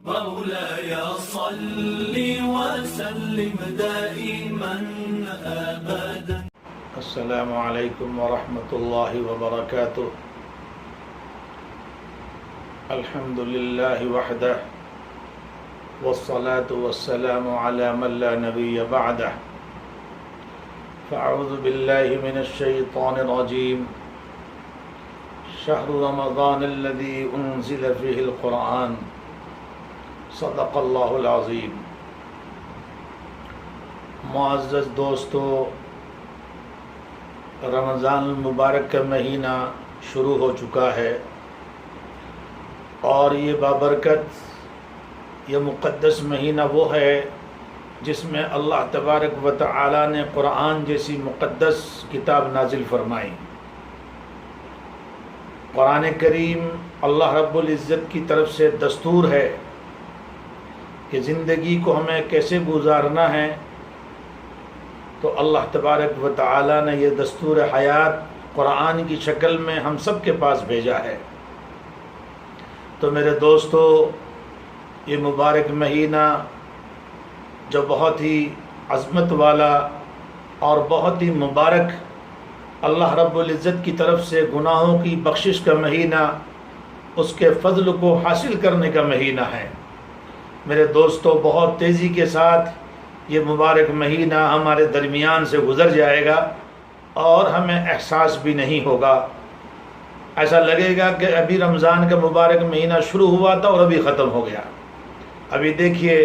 مولاي صل وسلم دائما أبدا. السلام علیکم ورحمۃ اللہ وبرکاتہ. الحمد للہ وحدہ والصلاة والسلام علی من لا نبی بعدہ. فاعوذ باللہ من الشیطان الرجیم. شہر رمضان الذی انزل فیہ القرآن. صدق اللہ العظیم. معزز دوستو، رمضان المبارک کا مہینہ شروع ہو چکا ہے اور یہ بابرکت یہ مقدس مہینہ وہ ہے جس میں اللہ تبارک و تعالی نے قرآن جیسی مقدس کتاب نازل فرمائی. قرآن کریم اللہ رب العزت کی طرف سے دستور ہے کہ زندگی کو ہمیں کیسے گزارنا ہے، تو اللہ تبارک و تعالی نے یہ دستور حیات قرآن کی شکل میں ہم سب کے پاس بھیجا ہے. تو میرے دوستو، یہ مبارک مہینہ جو بہت ہی عظمت والا اور بہت ہی مبارک اللہ رب العزت کی طرف سے گناہوں کی بخشش کا مہینہ، اس کے فضل کو حاصل کرنے کا مہینہ ہے. میرے دوستو، بہت تیزی کے ساتھ یہ مبارک مہینہ ہمارے درمیان سے گزر جائے گا اور ہمیں احساس بھی نہیں ہوگا. ایسا لگے گا کہ ابھی رمضان کا مبارک مہینہ شروع ہوا تھا اور ابھی ختم ہو گیا. ابھی دیکھیے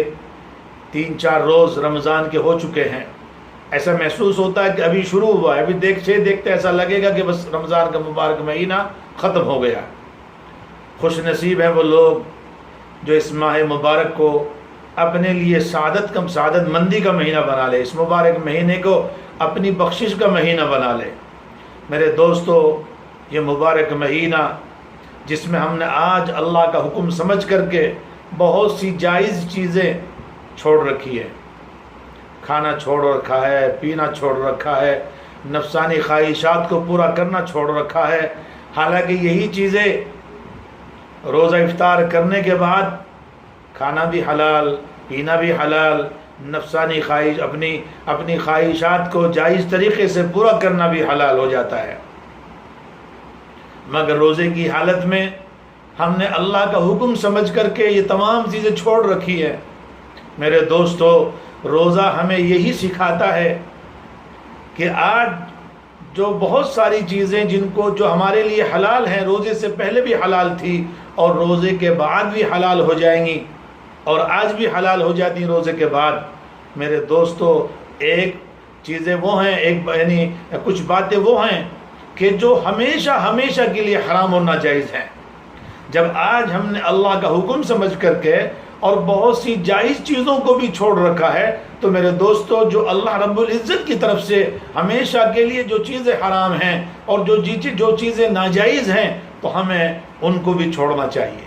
3-4 روز رمضان کے ہو چکے ہیں. ایسا محسوس ہوتا ہے کہ ابھی شروع ہوا ہے. ابھی دیکھتے ایسا لگے گا کہ بس رمضان کا مبارک مہینہ ختم ہو گیا. خوش نصیب ہیں وہ لوگ جو اس ماہ مبارک کو اپنے لیے سعادت مندی کا مہینہ بنا لے، اس مبارک مہینے کو اپنی بخشش کا مہینہ بنا لے. میرے دوستو، یہ مبارک مہینہ جس میں ہم نے آج اللہ کا حکم سمجھ کر کے بہت سی جائز چیزیں چھوڑ رکھی ہیں. کھانا چھوڑ رکھا ہے، پینا چھوڑ رکھا ہے، نفسانی خواہشات کو پورا کرنا چھوڑ رکھا ہے. حالانکہ یہی چیزیں روزہ افطار کرنے کے بعد کھانا بھی حلال، پینا بھی حلال، نفسانی خواہش اپنی خواہشات کو جائز طریقے سے پورا کرنا بھی حلال ہو جاتا ہے. مگر روزے کی حالت میں ہم نے اللہ کا حکم سمجھ کر کے یہ تمام چیزیں چھوڑ رکھی ہیں. میرے دوستو، روزہ ہمیں یہی سکھاتا ہے کہ آج جو بہت ساری چیزیں جو ہمارے لیے حلال ہیں، روزے سے پہلے بھی حلال تھی اور روزے کے بعد بھی حلال ہو جائیں گی اور آج بھی حلال ہو جاتی ہیں روزے کے بعد. میرے دوستو، ایک چیزیں وہ ہیں، یعنی کچھ باتیں وہ ہیں کہ جو ہمیشہ کے لیے حرام اور ناجائز ہیں. جب آج ہم نے اللہ کا حکم سمجھ کر کے اور بہت سی جائز چیزوں کو بھی چھوڑ رکھا ہے، تو میرے دوستو، جو اللہ رب العزت کی طرف سے ہمیشہ کے لیے جو چیزیں حرام ہیں اور جو چیزیں ناجائز ہیں، تو ہمیں ان کو بھی چھوڑنا چاہیے.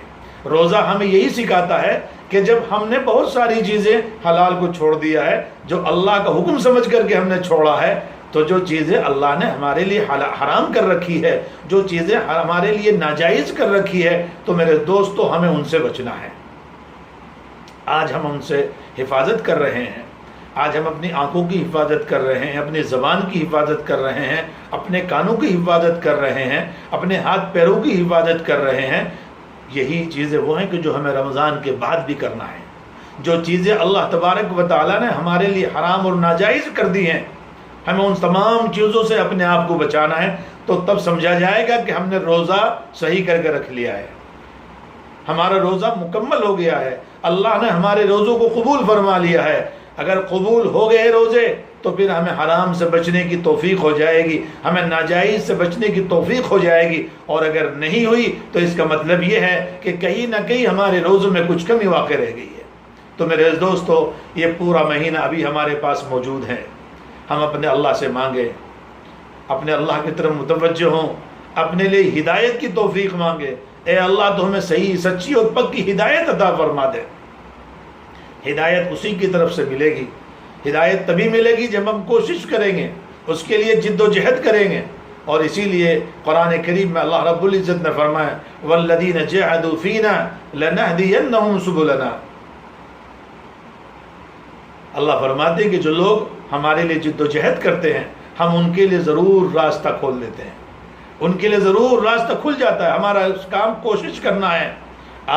روزہ ہمیں یہی سکھاتا ہے کہ جب ہم نے بہت ساری چیزیں حلال کو چھوڑ دیا ہے، جو اللہ کا حکم سمجھ کر کے ہم نے چھوڑا ہے، تو جو چیزیں اللہ نے ہمارے لیے حرام کر رکھی ہے، جو چیزیں ہمارے لیے ناجائز کر رکھی ہے، تو میرے دوستو ہمیں ان سے بچنا ہے. آج ہم ان سے حفاظت کر رہے ہیں. آج ہم اپنی آنکھوں کی حفاظت کر رہے ہیں، اپنی زبان کی حفاظت کر رہے ہیں، اپنے کانوں کی حفاظت کر رہے ہیں، اپنے ہاتھ پیروں کی حفاظت کر رہے ہیں. یہی چیزیں وہ ہیں کہ جو ہمیں رمضان کے بعد بھی کرنا ہے. جو چیزیں اللہ تبارک و تعالی نے ہمارے لیے حرام اور ناجائز کر دی ہیں، ہمیں ان تمام چیزوں سے اپنے آپ کو بچانا ہے. تو تب سمجھا جائے گا کہ ہم نے روزہ صحیح کر کے رکھ لیا ہے، ہمارا روزہ مکمل ہو گیا ہے، اللہ نے ہمارے روزوں کو قبول فرما لیا ہے. اگر قبول ہو گئے روزے تو پھر ہمیں حرام سے بچنے کی توفیق ہو جائے گی، ہمیں ناجائز سے بچنے کی توفیق ہو جائے گی. اور اگر نہیں ہوئی تو اس کا مطلب یہ ہے کہ کہیں نہ کہیں ہمارے روزوں میں کچھ کمی واقع رہ گئی ہے. تو میرے دوستو، یہ پورا مہینہ ابھی ہمارے پاس موجود ہے. ہم اپنے اللہ سے مانگیں، اپنے اللہ کی طرف متوجہ ہوں، اپنے لیے ہدایت کی توفیق مانگے. اے اللہ، تو ہمیں صحیح، سچی اور پکی ہدایت عطا فرما دے. ہدایت اسی کی طرف سے ملے گی. ہدایت تبھی ملے گی جب ہم کوشش کریں گے، اس کے لیے جد و جہد کریں گے. اور اسی لیے قرآن کریم میں اللہ رب العزت نے فرمایا والذین جاہدوا فینا لنہدینہم سبلنا، اللہ فرماتے ہیں کہ جو لوگ ہمارے لیے جد و جہد کرتے ہیں ہم ان کے لیے ضرور راستہ کھول دیتے ہیں، ان کے لیے ضرور راستہ کھل جاتا ہے۔ ہمارا اس کام کوشش کرنا ہے۔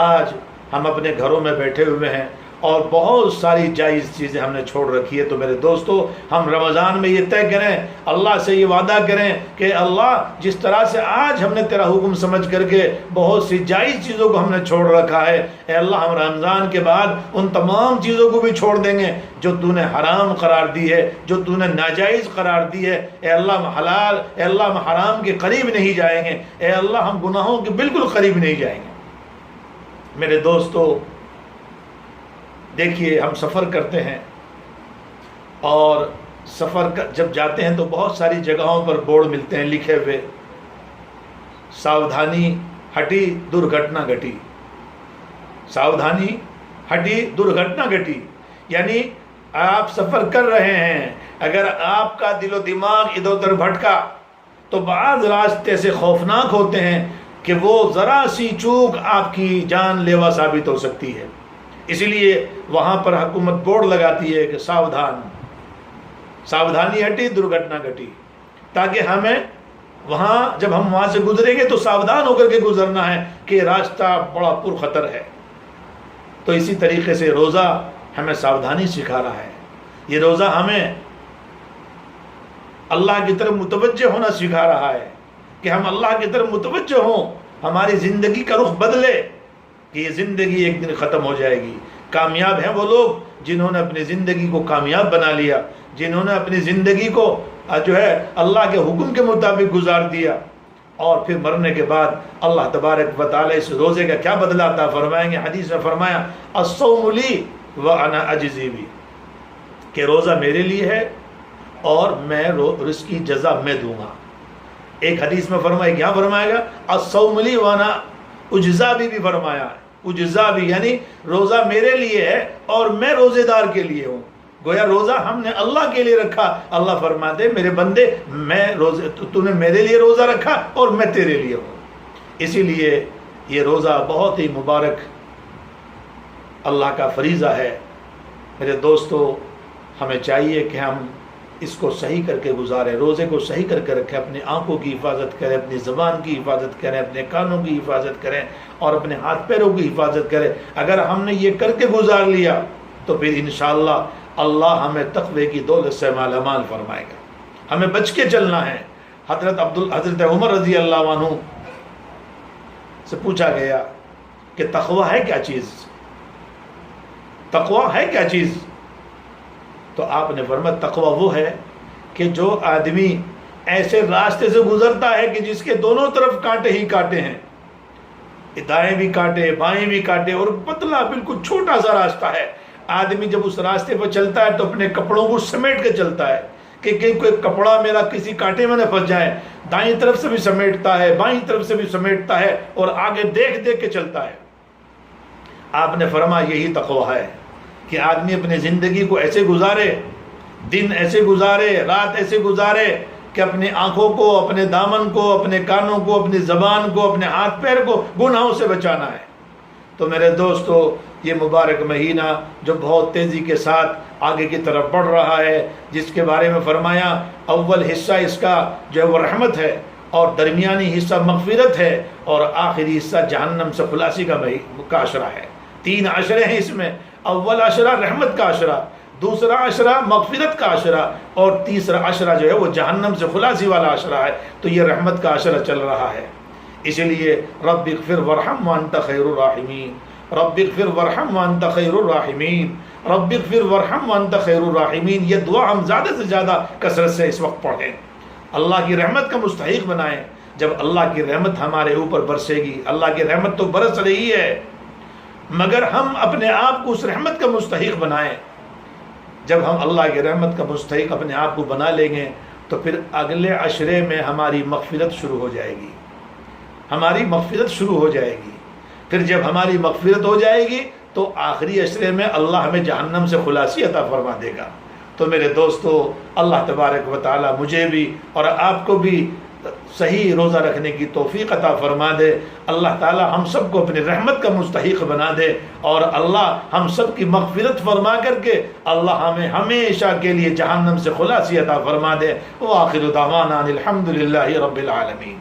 آج ہم اپنے گھروں میں بیٹھے ہوئے ہیں اور بہت ساری جائز چیزیں ہم نے چھوڑ رکھی ہے، تو میرے دوستو ہم رمضان میں یہ طے کریں، اللہ سے یہ وعدہ کریں کہ اللہ جس طرح سے آج ہم نے تیرا حکم سمجھ کر کے بہت سی جائز چیزوں کو ہم نے چھوڑ رکھا ہے، اے اللہ ہم رمضان کے بعد ان تمام چیزوں کو بھی چھوڑ دیں گے جو تو نے حرام قرار دی ہے، جو تو نے ناجائز قرار دی ہے۔ اے اللہ ہم حلال، اے اللہ ہم حرام کے قریب نہیں جائیں گے، اے اللہ ہم گناہوں کے بالکل قریب نہیں جائیں گے۔ میرے دوستو دیکھیے ہم سفر کرتے ہیں اور سفر جب جاتے ہیں تو بہت ساری جگہوں پر بورڈ ملتے ہیں لکھے ہوئے، ساودھانی ہٹی درگھٹنا گھٹی، ساودھانی ہٹی درگھٹنا گھٹی، یعنی آپ سفر کر رہے ہیں، اگر آپ کا دل و دماغ ادھر ادھر بھٹکا تو بعض راستے سے خوفناک ہوتے ہیں کہ وہ ذرا سی چوک آپ کی جان لیوا ثابت ہو سکتی ہے۔ اسی لیے وہاں پر حکومت بورڈ لگاتی ہے کہ ساودھانی ہٹی درگھٹنا گھٹی، تاکہ ہمیں وہاں جب ہم وہاں سے گزریں گے تو ساودھان ہو کر کے گزرنا ہے کہ راستہ بڑا پر خطر ہے۔ تو اسی طریقے سے روزہ ہمیں ساودھانی سکھا رہا ہے، یہ روزہ ہمیں اللہ کی طرف متوجہ ہونا سکھا رہا ہے کہ ہم اللہ کی طرف متوجہ ہوں، ہماری زندگی کا رخ بدلے کہ یہ زندگی ایک دن ختم ہو جائے گی۔ کامیاب ہیں وہ لوگ جنہوں نے اپنی زندگی کو کامیاب بنا لیا، جنہوں نے اپنی زندگی کو جو ہے اللہ کے حکم کے مطابق گزار دیا، اور پھر مرنے کے بعد اللہ تبارک و تعالی اس روزے کا کیا بدلہ عطا فرمائیں گے۔ حدیث میں فرمایا الصوم لی وانا اجزی بی، کہ روزہ میرے لیے ہے اور میں اس کی جزا میں دوں گا۔ ایک حدیث میں فرمایا کیا فرمائے گا الصوم لی وانا اجزا بھی فرمایا، اجزا بھی یعنی روزہ میرے لیے ہے اور میں روزے دار کے لیے ہوں۔ گویا روزہ ہم نے اللہ کے لیے رکھا، اللہ فرماتے میرے بندے میں روزے تو نے میرے لیے روزہ رکھا اور میں تیرے لیے ہوں۔ اسی لیے یہ روزہ بہت ہی مبارک اللہ کا فریضہ ہے۔ میرے دوستو ہمیں چاہیے کہ ہم اس کو صحیح کر کے گزاریں، روزے کو صحیح کر کے رکھیں، اپنی آنکھوں کی حفاظت کریں، اپنی زبان کی حفاظت کریں، اپنے کانوں کی حفاظت کریں اور اپنے ہاتھ پیروں کی حفاظت کریں۔ اگر ہم نے یہ کر کے گزار لیا تو پھر انشاءاللہ اللہ ہمیں تقوی کی دولت سے مالا مال فرمائے گا۔ ہمیں بچ کے چلنا ہے۔ حضرت عمر رضی اللہ عنہ سے پوچھا گیا کہ تقوی ہے کیا چیز، تقوی ہے کیا چیز؟ تو آپ نے فرمایا تقوی وہ ہے کہ جو آدمی ایسے راستے سے گزرتا ہے کہ جس کے دونوں طرف کانٹے ہی کانٹے ہیں، دائیں بھی کانٹے بائیں بھی کانٹے، اور پتلا بالکل چھوٹا سا راستہ ہے۔ آدمی جب اس راستے پر چلتا ہے تو اپنے کپڑوں کو سمیٹ کے چلتا ہے کہ کہیں کوئی کپڑا میرا کسی کانٹے میں نہ پھنس جائے، دائیں طرف سے بھی سمیٹتا ہے بائیں طرف سے بھی سمیٹتا ہے اور آگے دیکھ دیکھ کے چلتا ہے۔ آپ نے فرمایا یہی تقوی ہے کہ آدمی اپنی زندگی کو ایسے گزارے، دن ایسے گزارے، رات ایسے گزارے کہ اپنی آنکھوں کو، اپنے دامن کو، اپنے کانوں کو، اپنی زبان کو، اپنے ہاتھ پیر کو گناہوں سے بچانا ہے۔ تو میرے دوستو یہ مبارک مہینہ جو بہت تیزی کے ساتھ آگے کی طرف بڑھ رہا ہے، جس کے بارے میں فرمایا اول حصہ اس کا جو ہے وہ رحمت ہے، اور درمیانی حصہ مغفرت ہے، اور آخری حصہ جہنم سے خلاصی کا عشرہ ہے۔ 3 عشرے ہیں اس میں، اول عشرہ رحمت کا عشرہ، دوسرا عشرہ مغفرت کا عشرہ، اور تیسرا عشرہ جو ہے وہ جہنم سے خلاصی والا عشرہ ہے۔ تو یہ رحمت کا عشرہ چل رہا ہے، اسی لیے رب اغفر وارحم وانت خیر الراحمین، رب اغفر وارحم وانت خیر الراحمین، رب اغفر وارحم وانت خیر الراحمین۔ یہ دعا ہم زیادہ سے زیادہ کثرت سے اس وقت پڑھیں، اللہ کی رحمت کا مستحق بنائیں۔ جب اللہ کی رحمت ہمارے اوپر برسے گی، اللہ کی رحمت تو برس رہی ہے، مگر ہم اپنے آپ کو اس رحمت کا مستحق بنائیں۔ جب ہم اللہ کی رحمت کا مستحق اپنے آپ کو بنا لیں گے تو پھر اگلے عشرے میں ہماری مغفرت شروع ہو جائے گی، ہماری مغفرت شروع ہو جائے گی۔ پھر جب ہماری مغفرت ہو جائے گی تو آخری عشرے میں اللہ ہمیں جہنم سے خلاصی عطا فرما دے گا۔ تو میرے دوستو اللہ تبارک و تعالی مجھے بھی اور آپ کو بھی صحیح روزہ رکھنے کی توفیق عطا فرما دے. اللہ تعالی ہم سب کو اپنی رحمت کا مستحق بنا دے, اور اللہ ہم سب کی مغفرت فرما کر کے اللہ ہمیں ہمیشہ کے لیے جہنم سے خلاصی عطا فرما دے. وآخر دعوانا الحمدللہ رب العالمین.